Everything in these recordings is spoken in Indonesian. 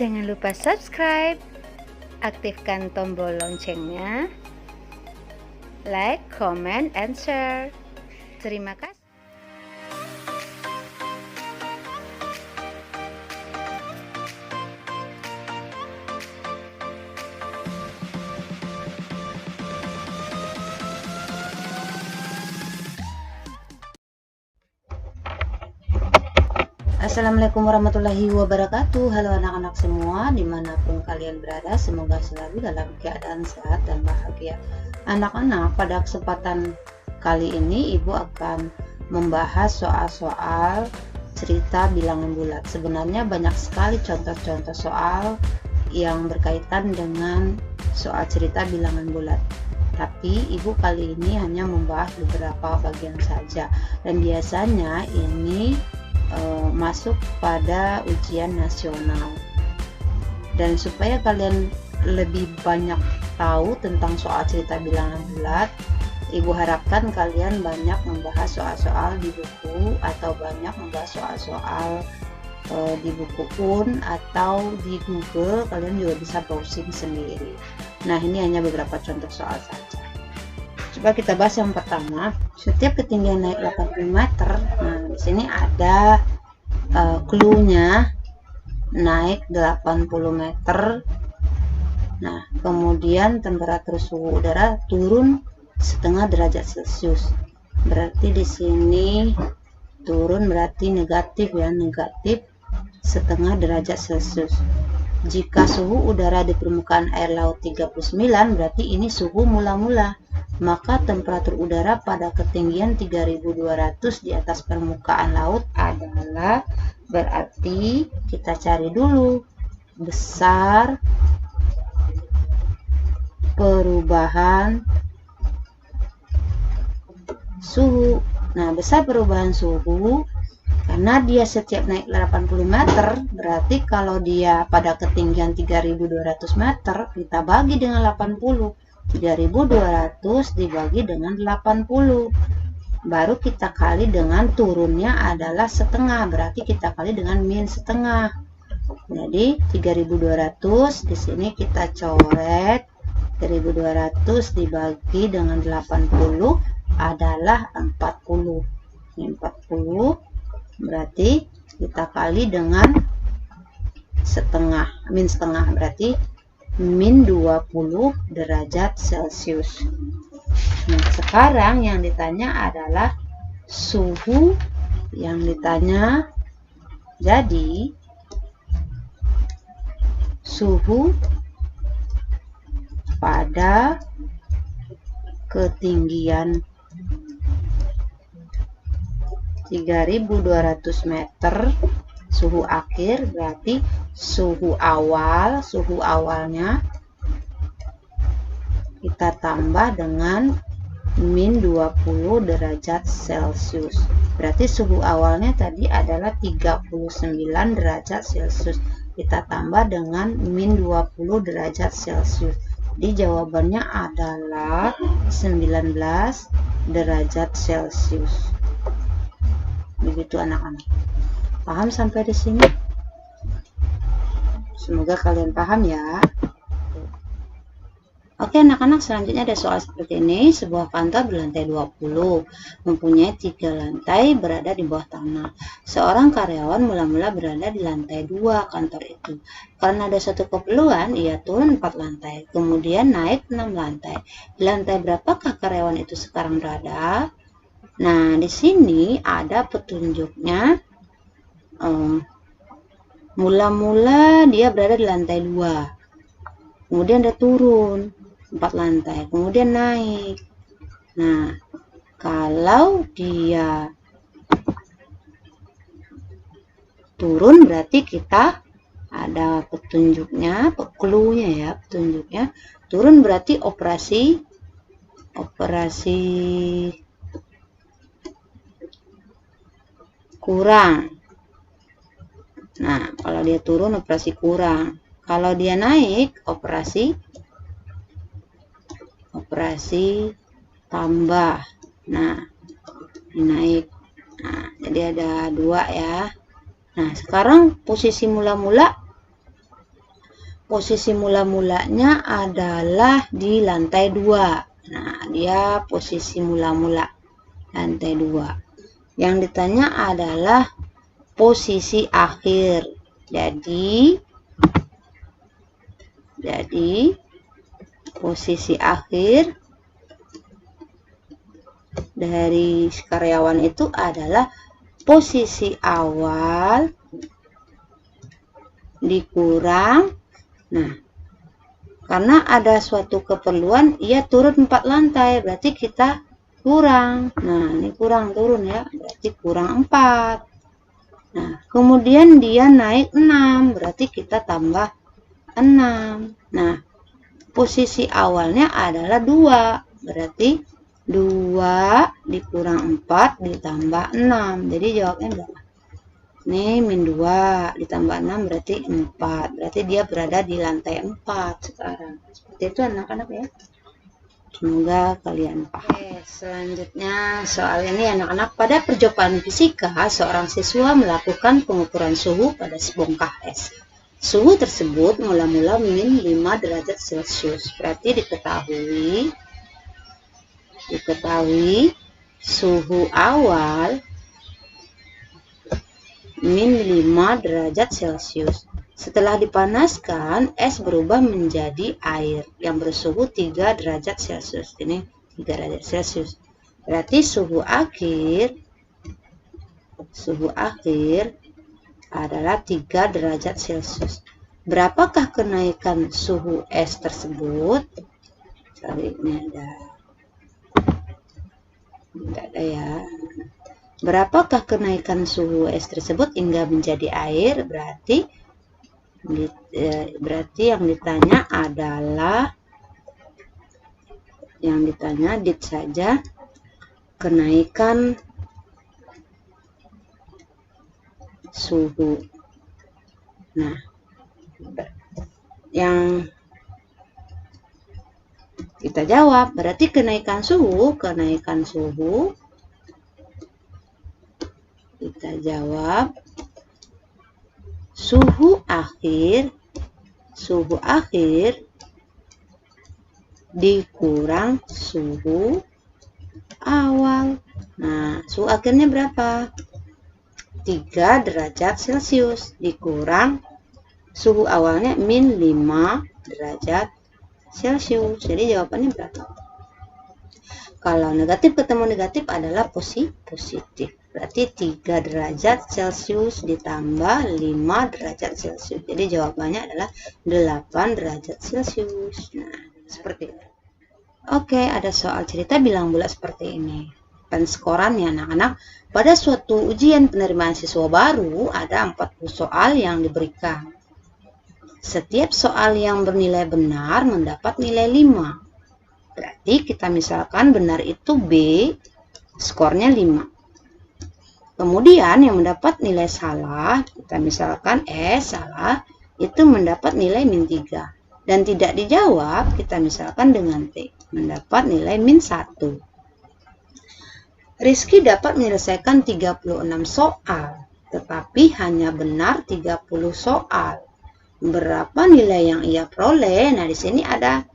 Jangan lupa subscribe, aktifkan tombol loncengnya, like, comment, and share. Terima kasih. Assalamualaikum warahmatullahi wabarakatuh. Halo anak-anak semua, dimanapun kalian berada, semoga selalu dalam keadaan sehat dan bahagia. Anak-anak, pada kesempatan kali ini Ibu akan membahas soal-soal cerita bilangan bulat. Sebenarnya banyak sekali contoh-contoh soal yang berkaitan dengan soal cerita bilangan bulat, tapi Ibu kali ini hanya membahas beberapa bagian saja, dan biasanya ini masuk pada ujian nasional. Dan supaya kalian lebih banyak tahu tentang soal cerita bilangan bulat, Ibu harapkan kalian banyak membahas soal-soal di buku, atau banyak membahas soal-soal di buku pun, atau di Google kalian juga bisa browsing sendiri. Nah, ini hanya beberapa contoh soal saja. Coba kita bahas yang pertama. Setiap ketinggian naik 80 meter, nah di sini ada clue-nya naik 80 meter. Nah, kemudian temperatur suhu udara turun setengah derajat Celcius. Berarti di sini turun berarti negatif ya, negatif setengah derajat Celcius. Jika suhu udara di permukaan air laut 39, berarti ini suhu mula-mula. Maka temperatur udara pada ketinggian 3200 di atas permukaan laut adalah, berarti kita cari dulu besar perubahan suhu. Nah, besar perubahan suhu karena dia setiap naik 80 meter, berarti kalau dia pada ketinggian 3200 meter, kita bagi dengan 80. 3200 dibagi dengan 80, baru kita kali dengan turunnya adalah setengah, berarti kita kali dengan min setengah. Jadi 3200 di sini kita coret, 3200 dibagi dengan 80 adalah 40. Ini 40, berarti kita kali dengan setengah, min setengah, berarti min 20 derajat Celcius. Nah, sekarang yang ditanya adalah suhu yang ditanya. Jadi suhu pada ketinggian 3200 meter, suhu akhir, berarti suhu awalnya kita tambah dengan min 20 derajat Celcius. Berarti suhu awalnya tadi adalah 39 derajat Celcius. Kita tambah dengan min 20 derajat Celcius. Jadi jawabannya adalah 19 derajat Celcius. Begitu anak-anak. Paham sampai di sini? Semoga kalian paham ya. Oke anak-anak, selanjutnya ada soal seperti ini. Sebuah kantor berlantai 20 mempunyai 3 lantai berada di bawah tanah. Seorang karyawan mula-mula berada di lantai 2 kantor itu. Karena ada suatu keperluan, ia turun 4 lantai, kemudian naik 6 lantai. Di lantai berapakah karyawan itu sekarang berada? Nah, di sini ada petunjuknya. Mula-mula dia berada di lantai 2, kemudian dia turun 4 lantai, kemudian naik. Nah, kalau dia turun berarti kita ada petunjuknya, clue-nya ya, petunjuknya turun berarti operasi kurang. Nah, kalau dia turun operasi kurang. Kalau dia naik operasi tambah. Nah, ini naik. Nah, jadi ada 2 ya. Nah, sekarang posisi mula-mula posisi mula-mulanya adalah di lantai 2. Nah, dia posisi mula-mula lantai 2. Yang ditanya adalah posisi akhir. Jadi posisi akhir dari karyawan itu adalah posisi awal dikurang. Nah, karena ada suatu keperluan, ia turun 4 lantai, berarti kita kurang. Nah, ini kurang turun ya, berarti kurang 4. Nah, kemudian dia naik 6, berarti kita tambah 6. Nah, posisi awalnya adalah 2, berarti 2 dikurang 4 ditambah 6. Jadi jawabnya berapa? Ini min 2 ditambah 6 berarti 4. Berarti dia berada di lantai 4 sekarang. Seperti itu anak-anak ya. Semoga kalian paham. Oke, selanjutnya soal ini anak-anak. Pada percobaan fisika, seorang siswa melakukan pengukuran suhu pada sebongkah es. Suhu tersebut mula-mula min 5 derajat Celcius. Berarti diketahui suhu awal min 5 derajat Celcius. Setelah dipanaskan, es berubah menjadi air yang bersuhu 3 derajat Celcius. Ini 3 derajat Celcius. Berarti suhu akhir adalah 3 derajat Celcius. Berapakah kenaikan suhu es tersebut? Sorry, ini tidak ada ya. Berapakah kenaikan suhu es tersebut hingga menjadi air? Berarti yang ditanya adalah, dit saja, kenaikan suhu. Nah, yang kita jawab berarti kenaikan suhu, kita jawab suhu akhir dikurang suhu awal. Nah, suhu akhirnya berapa? 3 derajat Celcius dikurang suhu awalnya min 5 derajat Celcius. Jadi jawabannya berapa? Kalau negatif ketemu negatif adalah positif. Berarti 3 derajat Celcius ditambah 5 derajat Celcius. Jadi jawabannya adalah 8 derajat Celcius. Nah, seperti itu. Oke, ada soal cerita bilang bulat seperti ini. Penskorannya anak-anak, pada suatu ujian penerimaan siswa baru ada 40 soal yang diberikan. Setiap soal yang bernilai benar mendapat nilai 5. Berarti kita misalkan benar itu B, skornya 5. Kemudian yang mendapat nilai salah, kita misalkan salah, itu mendapat nilai min 3. Dan tidak dijawab, kita misalkan dengan T, mendapat nilai min 1. Rizky dapat menyelesaikan 36 soal, tetapi hanya benar 30 soal. Berapa nilai yang ia peroleh? Nah, di sini ada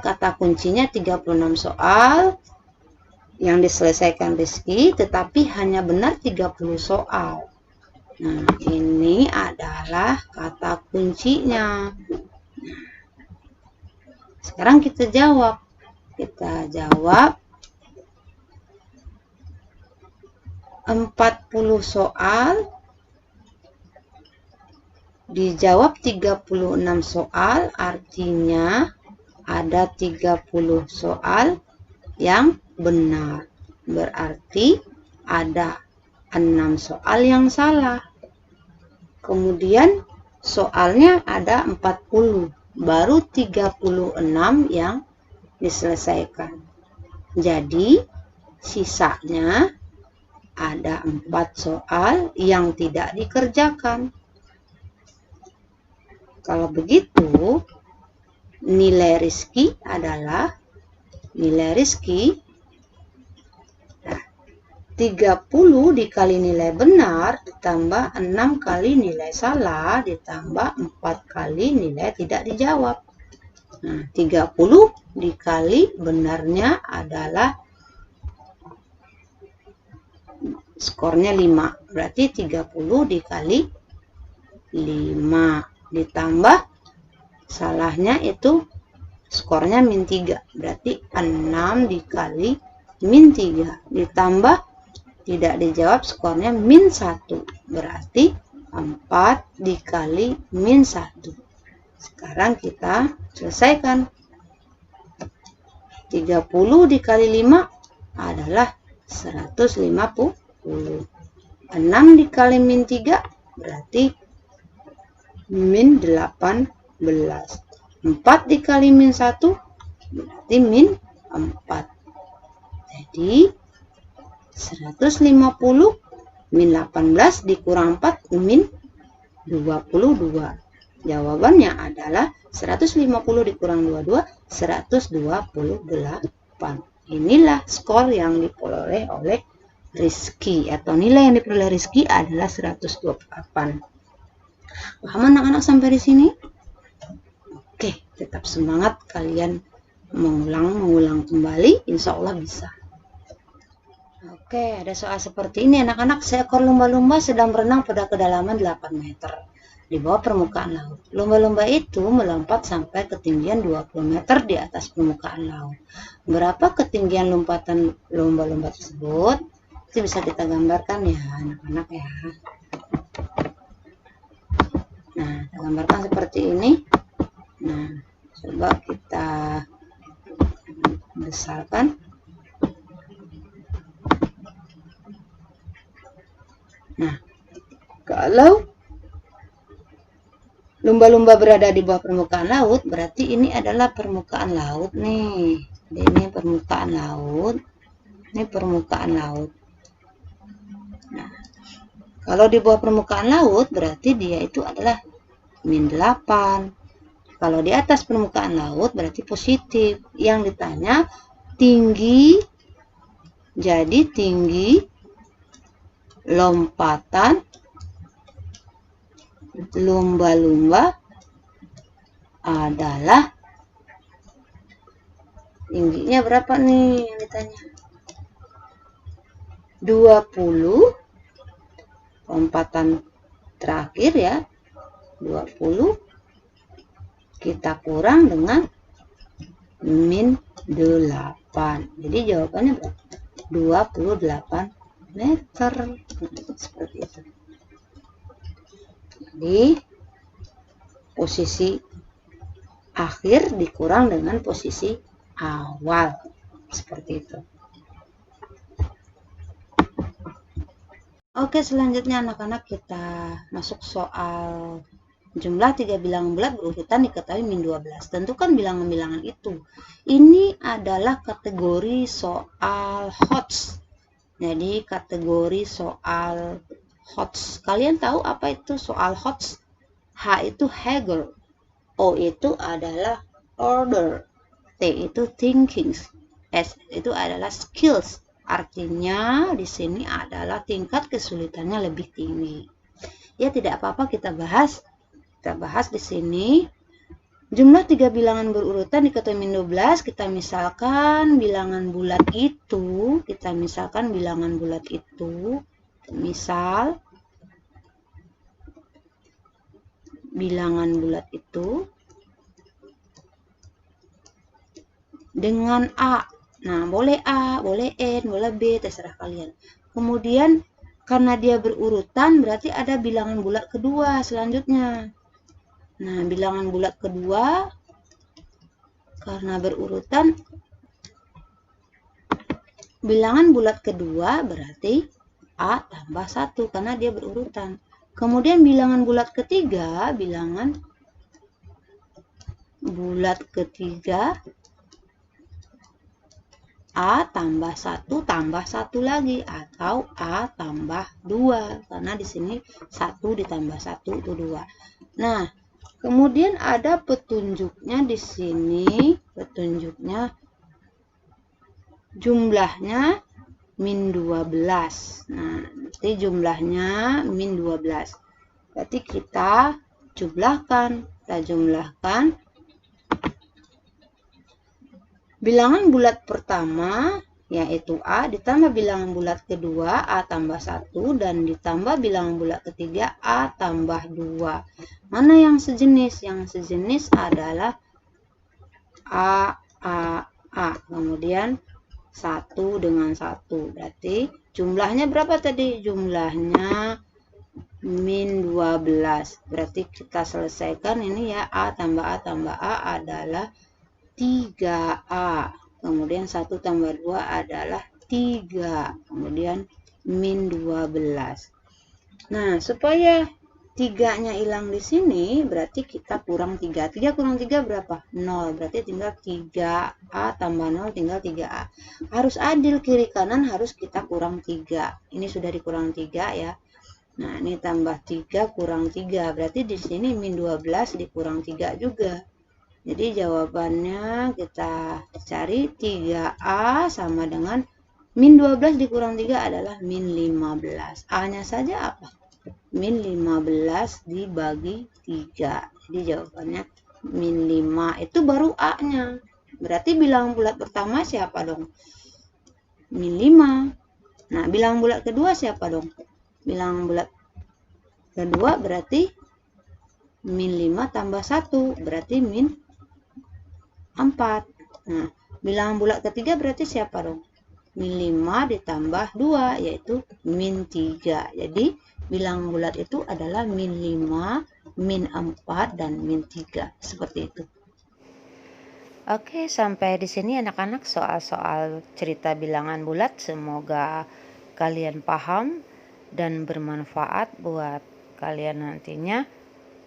kata kuncinya 36 soal yang diselesaikan Rizky, tetapi hanya benar 30 soal. Nah, ini adalah kata kuncinya. Sekarang kita jawab. 40 soal dijawab 36 soal, artinya ada 30 soal yang benar. Berarti ada 6 soal yang salah. Kemudian soalnya ada 40, baru 36 yang diselesaikan. Jadi sisanya ada 4 soal yang tidak dikerjakan. Kalau begitu, nilai Rizky 30 dikali nilai benar ditambah 6 kali nilai salah ditambah 4 kali nilai tidak dijawab. Nah, 30 dikali benarnya adalah skornya 5. Berarti 30 dikali 5 ditambah salahnya itu skornya min 3. Berarti 6 dikali min 3 ditambah tidak dijawab skornya min 1. Berarti 4 dikali min 1. Sekarang kita selesaikan. 30 dikali 5 adalah 150. 6 dikali min 3 berarti min 18. 4 dikali min 1 berarti min 4. Jadi 150 min 18 dikurang 4 min 22. Jawabannya adalah 150 dikurang 22, 128. Inilah skor yang diperoleh oleh Rizky, atau nilai yang diperoleh Rizky adalah 128. Paham anak-anak sampai di sini? Oke, tetap semangat kalian mengulang kembali, insya Allah bisa. Oke, ada soal seperti ini anak-anak. Seekor lumba-lumba sedang berenang pada kedalaman 8 meter di bawah permukaan laut. Lumba-lumba itu melompat sampai ketinggian 20 meter di atas permukaan laut. Berapa ketinggian lompatan lumba-lumba tersebut? Itu bisa kita gambarkan ya anak-anak ya. Nah, kita gambarkan seperti ini. Nah, coba kita besarkan. Nah, kalau lumba-lumba berada di bawah permukaan laut, berarti ini adalah permukaan laut nih. Ini permukaan laut. Ini permukaan laut. Nah, kalau di bawah permukaan laut, berarti dia itu adalah min 8. Kalau di atas permukaan laut, berarti positif. Yang ditanya tinggi, jadi tinggi lompatan lumba-lumba adalah tingginya berapa nih yang ditanya? 20 lompatan terakhir ya, 20 kita kurang dengan min 8. Jadi jawabannya berapa? 28 meter. Seperti itu. Jadi posisi akhir dikurang dengan posisi awal. Seperti itu. Oke, selanjutnya anak-anak kita masuk soal jumlah 3 bilangan bulat berurutan diketahui min 12. Tentukan bilangan-bilangan itu. Ini adalah kategori soal HOTS. Jadi kategori soal HOTS. Kalian tahu apa itu soal HOTS? H itu Hegel. O itu adalah order. T itu thinking. S itu adalah skills. Artinya di sini adalah tingkat kesulitannya lebih tinggi. Ya tidak apa-apa kita bahas. Kita bahas di sini. Jumlah 3 bilangan berurutan diketahui min 12. Kita misalkan bilangan bulat itu. Misal bilangan bulat itu dengan A. Nah, boleh A, boleh N, boleh B, terserah kalian. Kemudian karena dia berurutan berarti ada bilangan bulat kedua selanjutnya. Nah, bilangan bulat kedua karena berurutan, bilangan bulat kedua berarti A tambah 1 karena dia berurutan. Kemudian bilangan bulat ketiga, A tambah 1 lagi atau A tambah 2 karena di sini 1 ditambah 1 itu 2. Nah, kemudian ada petunjuknya di sini, jumlahnya min 12. Nah, nanti jumlahnya min 12. Berarti kita jumlahkan. Kita jumlahkan bilangan bulat pertama, yaitu A, ditambah bilangan bulat kedua, A tambah 1, dan ditambah bilangan bulat ketiga, A tambah 2. Mana yang sejenis? Yang sejenis adalah A, kemudian 1 dengan 1. Berarti jumlahnya berapa tadi? Jumlahnya min 12. Berarti kita selesaikan ini ya, A tambah A tambah A adalah 3A. Kemudian 1 tambah 2 adalah 3. Kemudian min 12. Nah, supaya 3-nya hilang di sini, berarti kita kurang 3. 3 kurang 3 berapa? 0. Berarti tinggal 3A tambah 0 tinggal 3A. Harus adil, kiri kanan harus kita kurang 3. Ini sudah dikurang 3 ya. Nah, ini tambah 3 kurang 3. Berarti di sini min 12 dikurang 3 juga. Jadi jawabannya kita cari 3A sama dengan min 12 dikurang 3 adalah min 15. A-nya saja apa? Min 15 dibagi 3. Jadi jawabannya min 5. Itu baru A-nya. Berarti bilangan bulat pertama siapa dong? Min 5. Nah, bilangan bulat kedua siapa dong? Bilangan bulat kedua berarti min 5 tambah 1. Berarti min 4. Nah, bilangan bulat ketiga berarti siapa dong? Min 5 ditambah 2, yaitu min 3. Jadi, bilangan bulat itu adalah min 5, min 4, dan min 3. Seperti itu. Oke, sampai di sini anak-anak soal-soal cerita bilangan bulat. Semoga kalian paham dan bermanfaat buat kalian nantinya.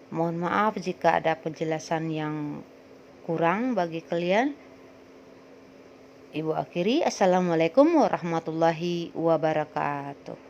Mohon maaf jika ada penjelasan yang kurang bagi kalian. Ibu akhiri, Assalamualaikum warahmatullahi wabarakatuh.